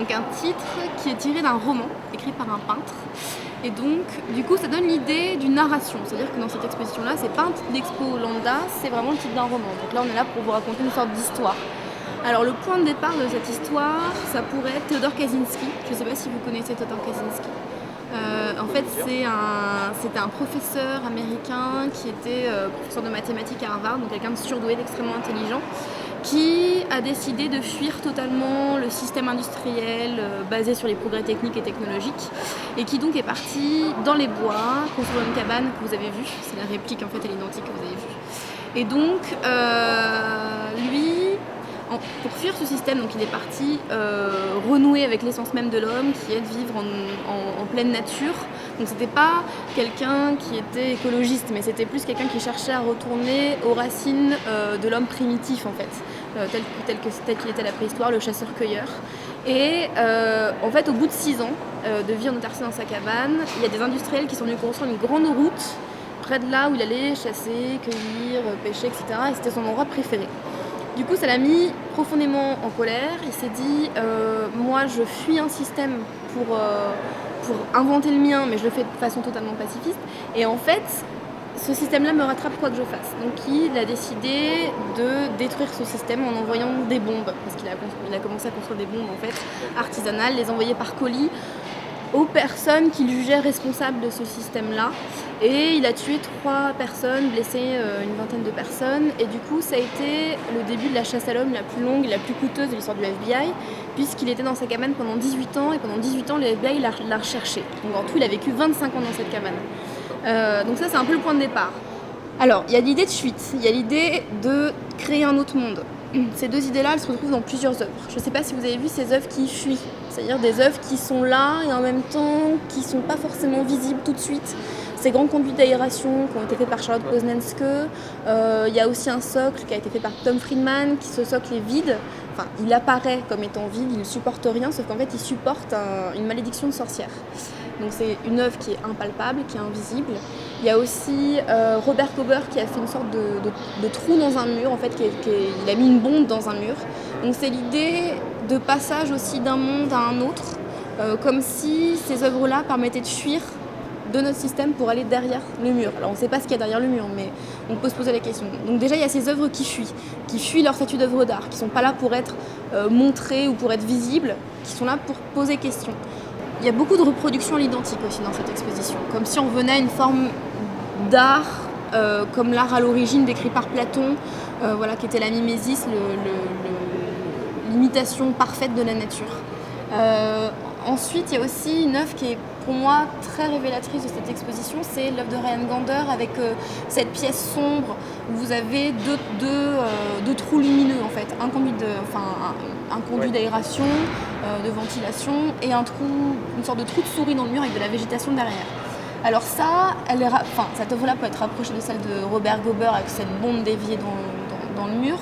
Donc un titre qui est tiré d'un roman écrit par un peintre. Et donc, du coup, ça donne l'idée d'une narration. C'est-à-dire que dans cette exposition-là, c'est pas un titre d'expo lambda, c'est vraiment le titre d'un roman. Donc là, on est là pour vous raconter une sorte d'histoire. Alors le point de départ de cette histoire, ça pourrait être Théodore Kaczynski. Je ne sais pas si vous connaissez Théodore Kaczynski. En fait, c'était un professeur américain qui était professeur de mathématiques à Harvard, donc quelqu'un de surdoué, d'extrêmement intelligent, qui a décidé de fuir totalement le système industriel basé sur les progrès techniques et technologiques, et qui donc est parti dans les bois, construire une cabane que vous avez vue. C'est la réplique, en fait, elle est identique que vous avez vue. Et donc, lui, pour fuir ce système, donc il est parti renouer avec l'essence même de l'homme, qui est de vivre en pleine nature. Donc c'était pas quelqu'un qui était écologiste, mais c'était plus quelqu'un qui cherchait à retourner aux racines de l'homme primitif, en fait, tel qu'il était à la préhistoire, le chasseur-cueilleur. Et en fait, au bout de 6 ans de vie en autarcie dans sa cabane, il y a des industriels qui sont venus construire une grande route près de là où il allait chasser, cueillir, pêcher, etc. Et c'était son endroit préféré. Du coup, ça l'a mis profondément en colère. Il s'est dit, moi, je fuis un système pour inventer le mien, mais je le fais de façon totalement pacifiste. Et en fait, ce système-là me rattrape quoi que je fasse. Donc, il a décidé de détruire ce système en envoyant des bombes, parce qu'il a commencé à construire des bombes en fait artisanales, les envoyer par colis aux personnes qu'il jugeait responsables de ce système-là. Et il a tué 3 personnes, blessé une vingtaine de personnes. Et du coup, ça a été le début de la chasse à l'homme la plus longue et la plus coûteuse de l'histoire du FBI, puisqu'il était dans sa cabane pendant 18 ans, et pendant 18 ans, le FBI l'a recherché. Donc en tout, il a vécu 25 ans dans cette cabane. Donc ça, c'est un peu le point de départ. Alors, il y a l'idée de fuite, il y a l'idée de créer un autre monde. Ces 2 idées-là, elles se retrouvent dans plusieurs œuvres. Je ne sais pas si vous avez vu ces œuvres qui fuient, c'est-à-dire des œuvres qui sont là et en même temps qui ne sont pas forcément visibles tout de suite. Ces grands conduits d'aération qui ont été faits par Charlotte Poznanske. Il y a aussi un socle qui a été fait par Tom Friedman, qui ce socle est vide. Enfin, il apparaît comme étant vide, il ne supporte rien, sauf qu'en fait, il supporte une malédiction de sorcière. Donc c'est une œuvre qui est impalpable, qui est invisible. Il y a aussi Robert Kober qui a fait une sorte de trou dans un mur, en fait, il a mis une bombe dans un mur. Donc c'est l'idée de passage aussi d'un monde à un autre, comme si ces œuvres-là permettaient de fuir de notre système pour aller derrière le mur. Alors on ne sait pas ce qu'il y a derrière le mur, mais on peut se poser la question. Donc déjà il y a ces œuvres qui fuient leur statut d'œuvre d'art, qui ne sont pas là pour être montrées ou pour être visibles, qui sont là pour poser question. Il y a beaucoup de reproductions à l'identique aussi dans cette exposition, comme si on venait à une forme d'art, comme l'art à l'origine décrit par Platon, voilà, qui était la mimésis, l'imitation parfaite de la nature. Ensuite, il y a aussi une œuvre qui est pour moi très révélatrice de cette exposition, c'est l'œuvre de Ryan Gander avec cette pièce sombre où vous avez deux trous lumineux en fait, un conduit d'aération, de ventilation et une sorte de trou de souris dans le mur avec de la végétation derrière. Alors ça, cette œuvre-là peut être rapprochée de celle de Robert Gober avec cette bombe déviée dans le mur,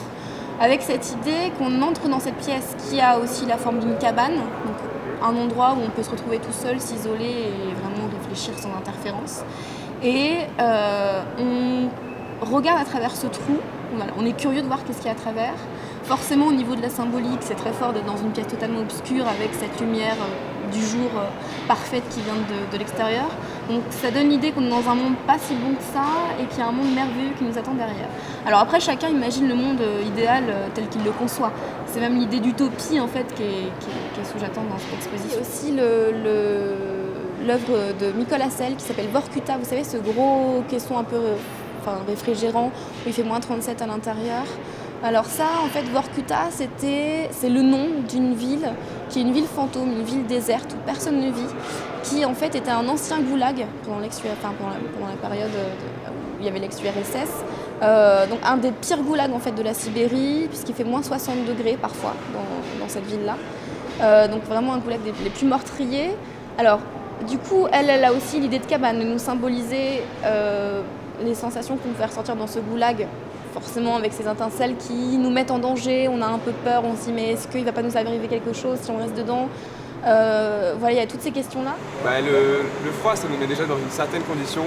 avec cette idée qu'on entre dans cette pièce qui a aussi la forme d'une cabane, donc un endroit où on peut se retrouver tout seul, s'isoler et vraiment réfléchir sans interférence. Et on regarde à travers ce trou, voilà, on est curieux de voir qu'est-ce qu'il y a à travers. Forcément, au niveau de la symbolique, c'est très fort d'être dans une pièce totalement obscure avec cette lumière du jour parfaite qui vient de l'extérieur. Donc ça donne l'idée qu'on est dans un monde pas si bon que ça et qu'il y a un monde merveilleux qui nous attend derrière. Alors après, chacun imagine le monde idéal tel qu'il le conçoit. C'est même l'idée d'utopie en fait qui est sous-jacente dans cette exposition. Il y a aussi l'œuvre de Mikol Hassel qui s'appelle Vorkuta. Vous savez, ce gros caisson un peu réfrigérant où il fait moins 37 à l'intérieur. Alors ça, en fait, Vorkuta, c'est le nom d'une ville qui est une ville fantôme, une ville déserte où personne ne vit, qui en fait était un ancien goulag pendant la période où il y avait l'ex-URSS. Donc un des pires goulags en fait de la Sibérie, puisqu'il fait moins 60 degrés parfois dans cette ville-là. Donc vraiment un goulag les plus meurtriers. Alors du coup, elle a aussi l'idée de cabane, de nous symboliser les sensations qu'on peut ressentir dans ce goulag, forcément avec ces étincelles qui nous mettent en danger, on a un peu peur, on se dit mais est-ce qu'il ne va pas nous arriver quelque chose si on reste dedans ? Voilà, il y a toutes ces questions-là. Le froid, ça nous met déjà dans une certaine condition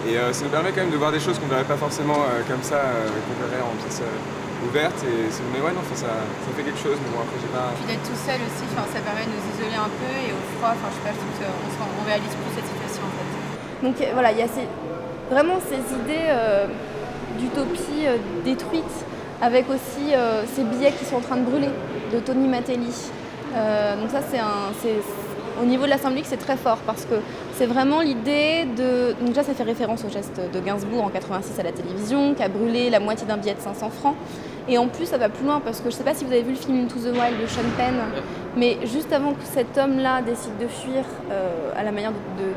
et ça nous permet quand même de voir des choses qu'on ne verrait pas forcément comme ça, qu'on verrait en pièce ouverte. Mais ouais, non, ça fait quelque chose. Mais bon, après, j'ai pas. Puis d'être tout seul aussi, ça permet de nous isoler un peu et au froid, je sais pas, je trouve qu'on réalise plus cette situation en fait. Donc voilà, il y a vraiment ces idées d'utopie détruite, avec aussi ces billets qui sont en train de brûler, de Tony Matelli. Donc ça, au niveau de la symbolique, c'est très fort, parce que c'est vraiment l'idée de... Donc déjà, ça fait référence au geste de Gainsbourg en 86 à la télévision, qui a brûlé la moitié d'un billet de 500 francs. Et en plus, ça va plus loin, parce que je ne sais pas si vous avez vu le film Into the Wild de Sean Penn, mais juste avant que cet homme-là décide de fuir, à la manière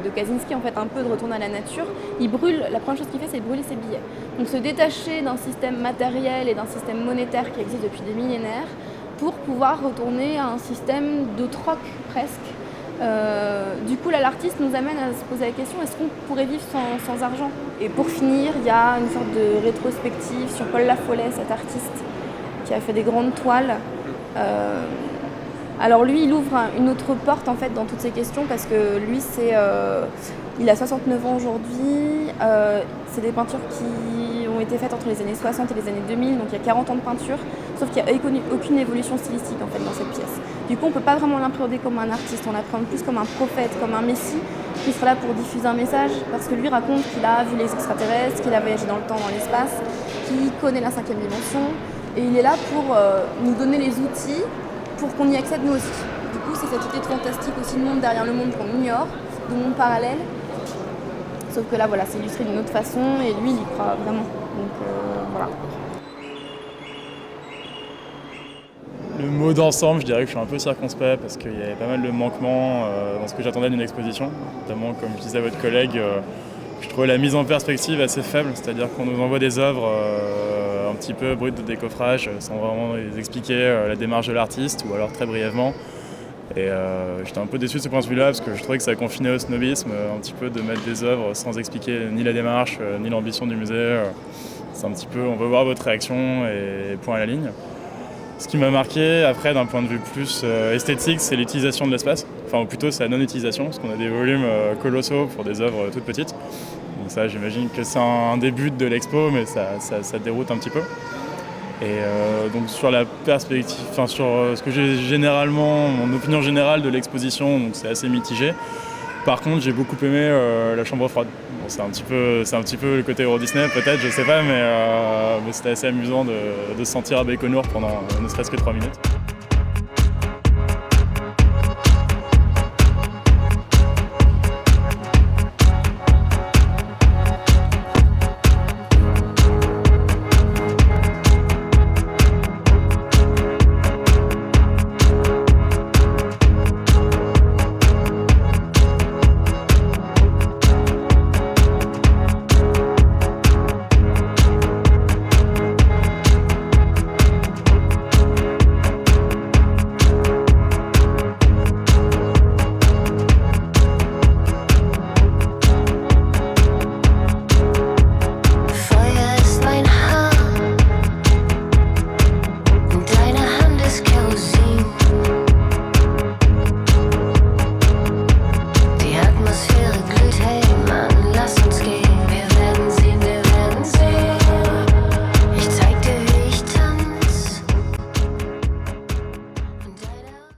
de Kaczynski, en fait, un peu de retourner à la nature, il brûle, la première chose qu'il fait, c'est brûler ses billets. Donc se détacher d'un système matériel et d'un système monétaire qui existe depuis des millénaires, pour pouvoir retourner à un système de troc presque. Du coup, là, l'artiste nous amène à se poser la question, est-ce qu'on pourrait vivre sans argent? Et pour finir, il y a une sorte de rétrospective sur Paul Lafollet, cet artiste qui a fait des grandes toiles. Alors lui, il ouvre une autre porte en fait dans toutes ces questions, parce que lui, il a 69 ans aujourd'hui. C'est des peintures qui ont été faites entre les années 60 et les années 2000, donc il y a 40 ans de peinture, sauf qu'il n'y a aucune évolution stylistique en fait dans cette pièce. Du coup, on ne peut pas vraiment l'appréhender comme un artiste, on l'appréhende plus comme un prophète, comme un messie, qui sera là pour diffuser un message, parce que lui raconte qu'il a vu les extraterrestres, qu'il a voyagé dans le temps, dans l'espace, qu'il connaît la 5e dimension, et il est là pour nous donner les outils pour qu'on y accède nous aussi. Du coup, c'est cette idée de fantastique aussi, de monde derrière le monde qu'on ignore, de monde parallèle. Sauf que là, voilà, c'est illustré d'une autre façon, et lui, il y croit vraiment. Donc voilà. Le mot d'ensemble, je dirais que je suis un peu circonspect, parce qu'il y avait pas mal de manquements dans ce que j'attendais d'une exposition. Notamment, comme je disais à votre collègue, je trouvais la mise en perspective assez faible, c'est-à-dire qu'on nous envoie des œuvres un petit peu brutes de décoffrage, sans vraiment les expliquer la démarche de l'artiste, ou alors très brièvement. Et j'étais un peu déçu de ce point de vue-là, parce que je trouvais que ça confinait au snobisme, un petit peu de mettre des œuvres sans expliquer ni la démarche, ni l'ambition du musée. C'est un petit peu, on veut voir votre réaction et point à la ligne. Ce qui m'a marqué, après, d'un point de vue plus esthétique, c'est l'utilisation de l'espace. Enfin, ou plutôt, c'est la non-utilisation, parce qu'on a des volumes colossaux pour des œuvres toutes petites. Donc ça, j'imagine que c'est un début de l'expo, mais ça déroute un petit peu. Et donc sur la perspective, enfin sur ce que j'ai généralement, mon opinion générale de l'exposition, donc c'est assez mitigé. Par contre, j'ai beaucoup aimé la chambre froide. Bon, c'est un petit peu le côté Euro Disney peut-être, je sais pas, mais c'était assez amusant de se sentir à Baïkonour pendant ne serait-ce que 3 minutes.